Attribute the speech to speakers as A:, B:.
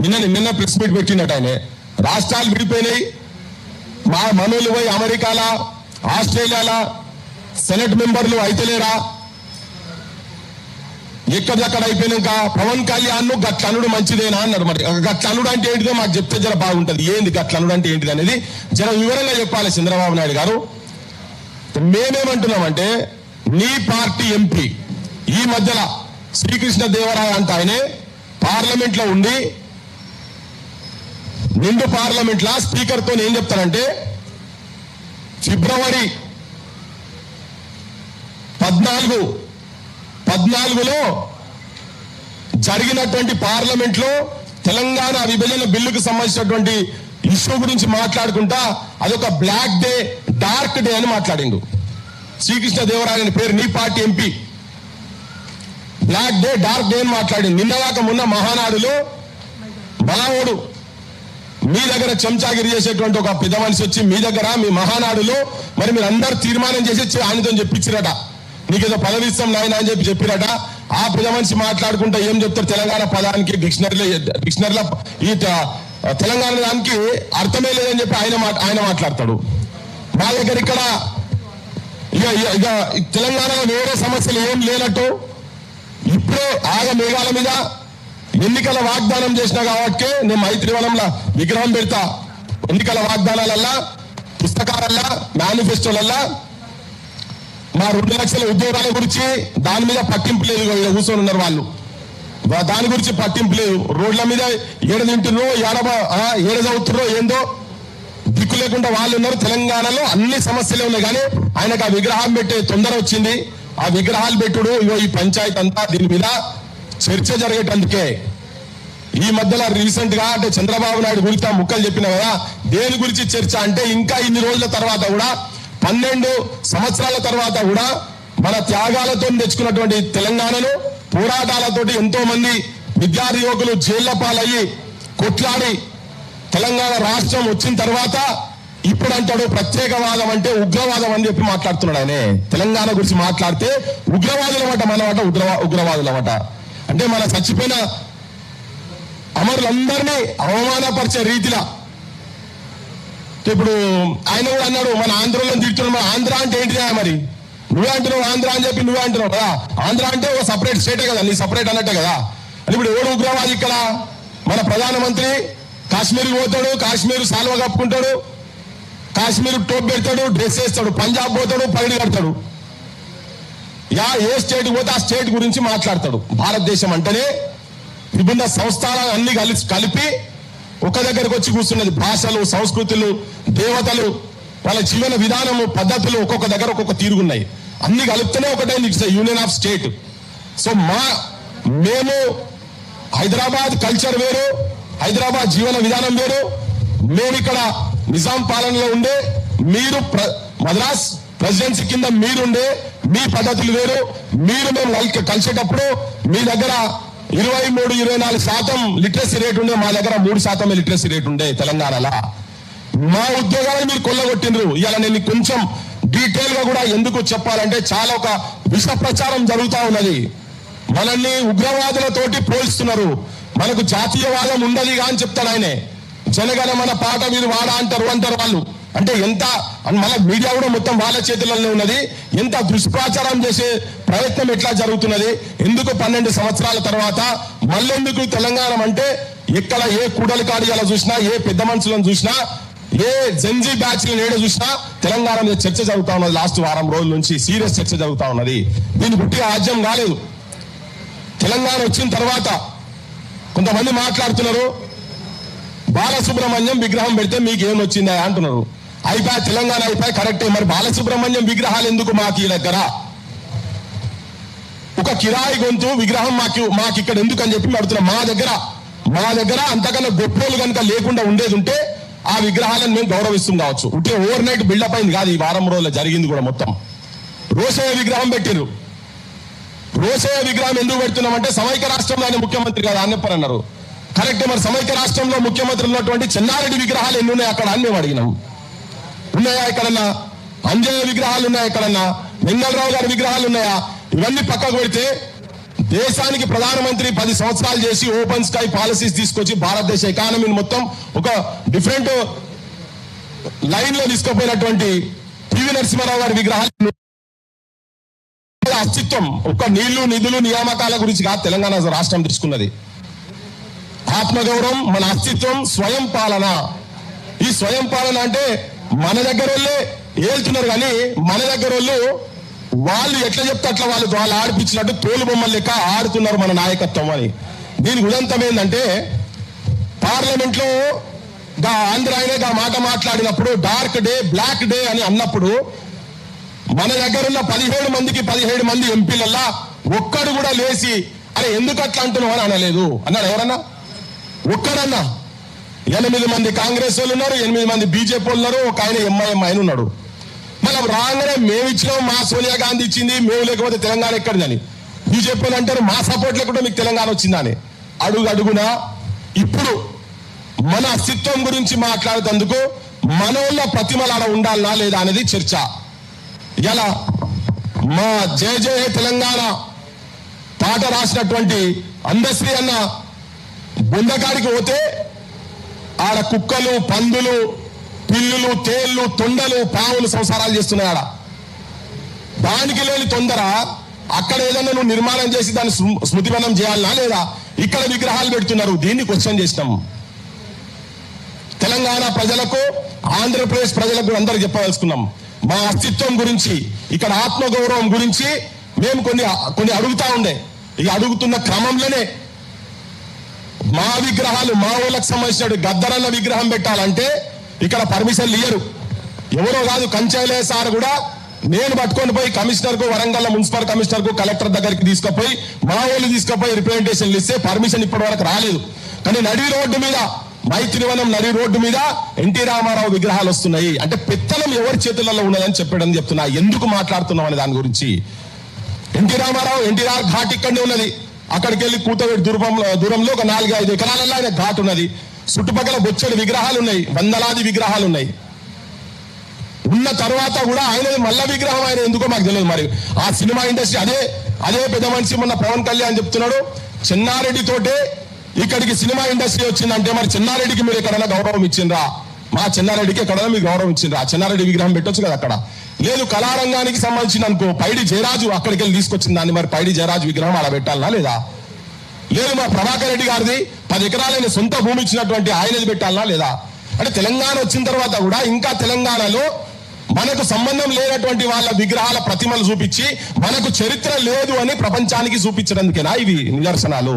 A: నిన్న press meet పెట్టినట్టు ఆయన రాష్ట్రాలు విడిపోయినాయి, మా మనోళ్ళు పోయి అమెరికాలా ఆస్ట్రేలియాలా సెనెట్ మెంబర్లు అయితేలేరా, ఎక్కడెక్కడ అయిపోయినాక పవన్ కళ్యాణ్ గట్లనుడు మంచిదేనా అన్నాడు. మరి గట్లనుడు అంటే ఏంటిదో మాకు చెప్తే జర బాగుంటది. ఏంది గట్లనుడు అంటే ఏంటిది అనేది జర వివరంగా చెప్పాలి చంద్రబాబు నాయుడు గారు. మేమేమంటున్నామంటే నీ పార్టీ ఎంపీ ఈ మధ్యలో శ్రీకృష్ణ దేవరాయ అంటే ఆయనే పార్లమెంట్ లో ఉండి నిండు పార్లమెంట్ లా స్పీకర్ తో ఏం చెప్తానంటే ఫిబ్రవరి 14లో జరిగినటువంటి పార్లమెంట్ లో తెలంగాణ విభజన బిల్లుకు సంబంధించినటువంటి ఇష్యూ గురించి మాట్లాడుకుంటా అదొక బ్లాక్ డే డార్క్ డే అని మాట్లాడిండు. శ్రీకృష్ణ దేవరాయ పేరు నీ party MP black day dark day అని మాట్లాడింది. నిన్నదాకా మొన్న మహానాడులో మావోడు మీ దగ్గర చెంచాగిరి చేసేటువంటి ఒక పెద్ద మనిషి వచ్చి మీ దగ్గర మీ మహానాడులో మరి మీరు అందరు తీర్మానం చేసి ఆయనతో చెప్పించిరట, నీకేదో పదవి ఇస్తాం నాయన అని చెప్పిరట. ఆ పెద్ద మనిషి మాట్లాడుకుంటా ఏం చెప్తారు తెలంగాణ పదానికి డిక్షనరీలో ఈ తెలంగాణ దానికి అర్థమే లేదని చెప్పి ఆయన మాట్లాడతాడు. మా దగ్గర ఇక్కడ ఇక తెలంగాణలో వేరే సమస్యలు ఏం లేనట్టు ఇప్పుడే మేఘాల మీద ఎన్నికల వాగ్దానం చేసినా కాబట్టి నేను మైత్రివనంలో విగ్రహం పెడతా. ఎన్నికల వాగ్దానాలల్లా పుస్తకాలల్లా మేనిఫెస్టోలల్లా మా 2 లక్షల ఉద్యోగాల గురించి దాని మీద పట్టింపు లేదు. కూర్చొని ఉన్నారు వాళ్ళు, దాని గురించి పట్టింపు లేదు. రోడ్ల మీద ఏడ తింటుర్రో ఏడ చదువుతుర్రో ఏందో దిక్కు లేకుండా వాళ్ళు ఉన్నారు. తెలంగాణలో అన్ని సమస్యలే ఉన్నాయి కానీ ఆయనకు ఆ విగ్రహం పెట్టే తొందర వచ్చింది. ఆ విగ్రహాలు పెట్టుడు ఈ పంచాయతీ అంతా దీని మీద చర్చ జరిగేటందుకే. ఈ మధ్యలో రీసెంట్ గా అంటే చంద్రబాబు నాయుడు గురించి ముక్కలు చెప్పిన కదా, దేని గురించి చర్చ అంటే ఇంకా ఇన్ని రోజుల తర్వాత కూడా 12 సంవత్సరాల తర్వాత కూడా మన త్యాగాలతో తెచ్చుకున్నటువంటి తెలంగాణను పోరాటాలతోటి ఎంతో మంది విద్యార్థి యువకులు జైళ్ల పాలయ్యి కొట్లాడి తెలంగాణ రాష్ట్రం వచ్చిన తర్వాత ఇప్పుడు అంటాడు ప్రత్యేకవాదం అంటే ఉగ్రవాదం అని చెప్పి మాట్లాడుతున్నాడు. ఆయనే తెలంగాణ గురించి మాట్లాడితే ఉగ్రవాదులమాట మనమాట ఉగ్రవాదులమాట అంటే మన చచ్చిపోయిన అమరులందరినీ అవమానపరిచే రీతిలో. ఇప్పుడు ఆయన కూడా అన్నాడు మన ఆంధ్రలో తిడుతున్నాడు. మన ఆంధ్ర అంటే ఏంటిదా మరి నువ్వే అంటున్నావు ఆంధ్ర అని చెప్పి నువ్వే అంటున్నావు కదా. ఆంధ్ర అంటే ఒక సపరేట్ స్టేటే కదా, నీ సపరేట్ అన్నట్టే కదా. అని ఇప్పుడు ఎవడు ఉగ్రవాది ఇక్కడ? మన ప్రధానమంత్రి కాశ్మీర్కి పోతాడు, కాశ్మీర్ సాల్వ కప్పుకుంటాడు, కాశ్మీర్ టోప్ పెడతాడు, డ్రెస్ వేస్తాడు, పంజాబ్ పోతాడు, పైడి కడతాడు, ఏ స్టేట్ పోతే ఆ స్టేట్ గురించి మాట్లాడతాడు. భారతదేశం అంటేనే విభిన్న సంస్థలు అన్ని కలిపి ఒక దగ్గరకు వచ్చి కూర్చున్నది. భాషలు, సంస్కృతులు, దేవతలు, వాళ్ళ జీవన విధానము, పద్ధతులు ఒక్కొక్క దగ్గర ఒక్కొక్క తీరుగున్నాయి. అన్ని కలుపుతూనే ఒకటే యూనియన్ ఆఫ్ స్టేట్. సో మేము హైదరాబాద్ కల్చర్ వేరు, హైదరాబాద్ జీవన విధానం వేరు. మేము ఇక్కడ నిజాం పాలనలో ఉండే, మీరు మద్రాస్ ప్రెసిడెన్సీ కింద మీరుండే మీ పద్ధతులు వేరు. మీరు మేము కలిసేటప్పుడు మీ దగ్గర 23-24% లిటరసీ రేట్ ఉండే, మా దగ్గర 3% లిటరసీ రేట్ ఉండే తెలంగాణలో. మా ఉద్యోగాలను మీరు కొల్లగొట్టిండ్రు. ఇవాళ నేను కొంచెం డీటెయిల్ గా కూడా ఎందుకు చెప్పాలంటే చాలా ఒక విష ప్రచారం జరుగుతా ఉన్నది. మనల్ని ఉగ్రవాదులతోటి పోల్స్తున్నారు. మనకు జాతీయవాదం ఉండదుగా అని చెప్తాడు ఆయనే. జనగణమన పాట మీరు వాడా అంటారు వాళ్ళు. అంటే ఎంత మన మీడియా కూడా మొత్తం వాళ్ళ చేతుల్లోనే ఉన్నది. ఎంత దుష్ప్రచారం చేసే ప్రయత్నం ఎట్లా జరుగుతున్నది? ఎందుకు 12 సంవత్సరాల తర్వాత మళ్ళెందుకు తెలంగాణ అంటే ఎక్కడ ఏ కూడలి కాడియాలో చూసినా, ఏ పెద్ద మనుషులను చూసినా, ఏ జెన్జీ బ్యాచ్ ఏడ చూసినా తెలంగాణ మీద చర్చ జరుగుతా ఉన్నది. లాస్ట్ వారం రోజుల నుంచి సీరియస్ చర్చ జరుగుతా ఉన్నది. దీని పుట్టిగా ఆజ్యం కాలేదు. తెలంగాణ వచ్చిన తర్వాత కొంతమంది మాట్లాడుతున్నారు బాలసుబ్రహ్మణ్యం విగ్రహం పెడితే మీకు ఏమొచ్చిందా అంటున్నారు. అయిపోయి తెలంగాణ అయిపోయి కరెక్టే. మరి బాలసుబ్రహ్మణ్యం విగ్రహాలు ఎందుకు మాకు ఈ దగ్గర? ఒక కిరాయి గొంతు విగ్రహం మాకు ఇక్కడ ఎందుకు అని చెప్పి అడుగుతున్నాం. మా దగ్గర అంతకన్నా గొప్పలు కనుక లేకుండా ఉండేది ఉంటే ఆ విగ్రహాలను మేము గౌరవిస్తాం కావచ్చు. ఉంటే ఓవర్ నైట్ బిల్డప్ అయింది కాదు. ఈ వారం రోజుల్లో జరిగింది కూడా మొత్తం. రోషయ్య విగ్రహం పెట్టిరు. రోషయ్య విగ్రహం ఎందుకు పెడుతున్నామంటే సమైక్య రాష్ట్రంలో ఆయన ముఖ్యమంత్రి కదా అని అన్నారు. కరెక్ట్. మరి సమైక్య రాష్ట్రంలో ముఖ్యమంత్రి ఉన్నటువంటి చెన్నారెడ్డి విగ్రహాలు ఎన్ని ఉన్నాయి అక్కడ అని మేము అడిగినాం. ఉన్నాయా ఎక్కడన్నా? అంజయ్య విగ్రహాలు ఉన్నాయా ఎక్కడన్నా? వెంగళరావు గారి విగ్రహాలు ఉన్నాయా? ఇవన్నీ పక్కకు పెడితే దేశానికి ప్రధానమంత్రి 10 సంవత్సరాలు చేసి ఓపెన్ స్కై పాలసీస్ తీసుకొచ్చి భారతదేశ ఎకానమీని మొత్తం ఒక డిఫరెంట్ లైన్ లో తీసుకుపోయినటువంటి పివి నరసింహారావు గారి విగ్రహాలు అస్తిత్వం ఒక నీళ్లు నిధులు నియామకాల గురించి కాదు తెలంగాణ రాష్ట్రం తీసుకున్నది. ఆత్మగౌరవం, మన అస్తిత్వం, స్వయం పాలన. ఈ స్వయం పాలన అంటే మన దగ్గర వాళ్ళే ఏళ్తున్నారు కానీ మన దగ్గర వాళ్ళు ఎట్లా చెప్తే అట్లా వాళ్ళు ఆడిపించినట్టు తోలు బొమ్మలు లెక్క ఆడుతున్నారు మన నాయకత్వం అని. దీనికి ఉదంతం ఏంటంటే పార్లమెంట్ లో ఆంధ్ర ఆయనే మాట మాట్లాడినప్పుడు డార్క్ డే బ్లాక్ డే అని అన్నప్పుడు మన దగ్గర ఉన్న 17 మందికి 17 మంది ఎంపీలల్లా ఒక్కడు కూడా లేచి అరే ఎందుకు అట్లా అంటున్నావు అని అనలేదు. అన్నాడు ఎవరన్నా? ఒక్కడన్నా. 8 మంది కాంగ్రెస్ వాళ్ళు ఉన్నారు, 8 మంది బీజేపీ వాళ్ళు ఉన్నారు, ఒక ఆయన ఎంఐఎం ఆయన ఉన్నాడు. మళ్ళీ రాగానే మేము ఇచ్చినాం, మా సోనియా గాంధీ ఇచ్చింది, మేము లేకపోతే తెలంగాణ ఎక్కడిదని బీజేపీ వాళ్ళు అంటారు. మా సపోర్ట్ లేకుండా మీకు తెలంగాణ వచ్చిందని. అడుగునా ఇప్పుడు మన అస్తిత్వం గురించి మాట్లాడేందుకు మన వల్ల ప్రతిమలు ఆడ ఉండాలనా లేదా అనేది చర్చ. ఇలా మా జయ జయ తెలంగాణ పాట రాసినటువంటి అందశ్రీ అన్న బొందకాడికి పోతే ఆడ కుక్కలు, పందులు, పిల్లులు, తేళ్లు, తొండలు, పావులు సంసారాలు చేస్తున్నాయి. ఆడ దానికి లేని తొందర అక్కడ ఏదైనా నువ్వు నిర్మాణం చేసి దాన్ని స్మృతివనం చేయాలనా లేదా? ఇక్కడ విగ్రహాలు పెడుతున్నారు. దీన్ని క్వశ్చన్ చేసినాం. తెలంగాణ ప్రజలకు, ఆంధ్రప్రదేశ్ ప్రజలకు అందరికి చెప్పదలుచుకున్నాం మా అస్తిత్వం గురించి, ఇక్కడ ఆత్మగౌరవం గురించి మేము కొన్ని అడుగుతా ఉండే. ఇక అడుగుతున్న క్రమంలోనే మా విగ్రహాలు, మా ఊళ్ళకి సంబంధించిన గద్దరన్న విగ్రహం పెట్టాలంటే ఇక్కడ పర్మిషన్లు ఇయ్యరు. ఎవరో కాదు, కంచైలే సార్ కూడా నేను పట్టుకొని పోయి కమిషనర్ కు, వరంగల్ మున్సిపల్ కమిషనర్ కు, కలెక్టర్ దగ్గరికి తీసుకుపోయి మా ఊళ్ళు తీసుకుపోయి రిప్రజెంటేషన్లు ఇస్తే పర్మిషన్ ఇప్పటి వరకు రాలేదు. కానీ నడి రోడ్డు మీద, మైత్రివనం నడి రోడ్డు మీద ఎన్టీ రామారావు విగ్రహాలు వస్తున్నాయి. అంటే పెత్తనం ఎవరి చేతులలో ఉన్నదని చెప్పాడని చెప్తున్నా. ఎందుకు మాట్లాడుతున్నాం అనే దాని గురించి. ఎన్టీ రామారావు ఎన్టీఆర్ ఘాట్ ఇక్కడనే ఉన్నది. అక్కడికి వెళ్ళి కూతవేటి దూరంలో ఒక 4-5 ఎకరాలలో ఆయన ఘాట్ ఉన్నది. చుట్టుపక్కల బొచ్చడి విగ్రహాలు ఉన్నాయి, వందలాది విగ్రహాలు ఉన్నాయి. ఉన్న తర్వాత కూడా ఆయన మళ్ళా విగ్రహం ఆయన ఎందుకో మాకు తెలియదు. మరి ఆ సినిమా ఇండస్ట్రీ అదే పెద్ద మనిషి మొన్న పవన్ కళ్యాణ్ చెప్తున్నాడు, చెన్నారెడ్డి తోటే ఇక్కడికి సినిమా ఇండస్ట్రీ వచ్చిందంటే మరి చెన్నారెడ్డికి మీరు ఎక్కడైనా గౌరవం ఇచ్చిండ్రా? మా చెన్నారెడ్డికి ఎక్కడైనా మీరు గౌరవం ఇచ్చిండ్రా? చెన్నారెడ్డి విగ్రహం పెట్టొచ్చు కదా అక్కడ. లేదు, కళారంగానికి సంబంధించిన అనుకో పైడి జయరాజు అక్కడికి వెళ్ళి తీసుకొచ్చిన దాన్ని మరి పైడి జయరాజు విగ్రహం అలా పెట్టాలనా లేదా? లేదు, మా ప్రభాకర్ రెడ్డి గారిది 10 ఎకరాలైన సొంత భూమి ఇచ్చినటువంటి ఆయనది పెట్టాలనా లేదా? అంటే తెలంగాణ వచ్చిన తర్వాత కూడా ఇంకా తెలంగాణలో మనకు సంబంధం లేనటువంటి వాళ్ళ విగ్రహాల ప్రతిమలు చూపించి మనకు చరిత్ర లేదు అని ప్రపంచానికి చూపించడానికేనా ఇవి నిదర్శనాలు?